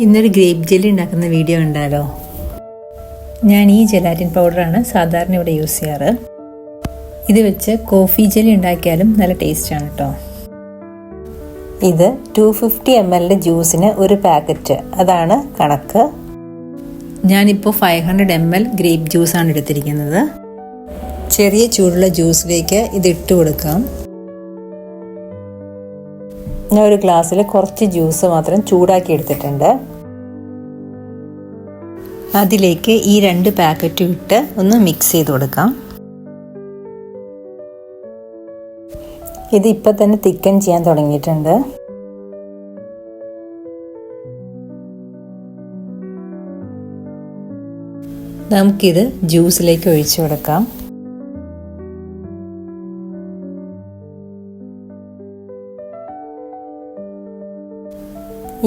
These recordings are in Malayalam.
ഇന്നൊരു ഗ്രേപ്പ് ജെല്ലി ഉണ്ടാക്കുന്ന വീഡിയോ ഉണ്ടാലോ. ഞാൻ ഈ ജെലാറ്റിൻ പൗഡറാണ് സാധാരണ ഇവിടെ യൂസ് ചെയ്യാറ്. ഇത് വെച്ച് കോഫി ജെല്ലി ഉണ്ടാക്കിയാലും നല്ല ടേസ്റ്റാണ് കേട്ടോ. ഇത് 250 ml ജ്യൂസിന് ഒരു പാക്കറ്റ്, അതാണ് കണക്ക്. ഞാനിപ്പോൾ 500 ml ഗ്രേപ്പ് ജ്യൂസാണ് എടുത്തിരിക്കുന്നത്. ചെറിയ ചൂടുള്ള ജ്യൂസിലേക്ക് ഇത് ഇട്ട് കൊടുക്കാം. ഞാൻ ഒരു ഗ്ലാസ്സിൽ കുറച്ച് ജ്യൂസ് മാത്രം ചൂടാക്കി എടുത്തിട്ടുണ്ട്. അതിലേക്ക് ഈ 2 പാക്കറ്റും ഇട്ട് ഒന്ന് മിക്സ് ചെയ്ത് കൊടുക്കാം. ഇത് ഇപ്പം തന്നെ തിക്കൻ ചെയ്യാൻ തുടങ്ങിയിട്ടുണ്ട്. നമുക്കിത് ജ്യൂസിലേക്ക് ഒഴിച്ചു കൊടുക്കാം.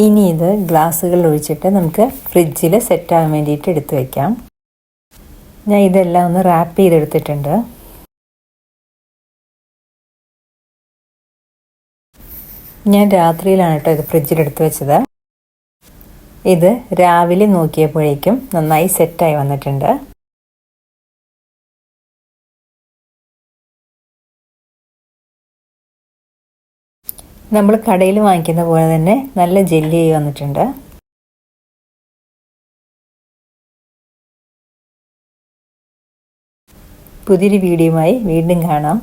ഇനി ഇത് ഗ്ലാസ്സുകളിൽ ഒഴിച്ചിട്ട് നമുക്ക് ഫ്രിഡ്ജിൽ സെറ്റാകാൻ വേണ്ടിയിട്ട് എടുത്തു വയ്ക്കാം. ഞാൻ ഇതെല്ലാം ഒന്ന് റാപ്പ് ചെയ്തെടുത്തിട്ടുണ്ട്. ഞാൻ രാത്രിയിലാണ് കേട്ടോ ഇത് ഫ്രിഡ്ജിലെടുത്ത് വെച്ചത്. ഇത് രാവിലെ നോക്കിയപ്പോഴേക്കും നന്നായി സെറ്റായി വന്നിട്ടുണ്ട്. നമ്മൾ കടയിൽ വാങ്ങിക്കുന്ന പോലെ തന്നെ നല്ല ജെല്ലി ആയി വന്നിട്ടുണ്ട്. പുതിയൊരു വീഡിയോയുമായി വീണ്ടും കാണാം.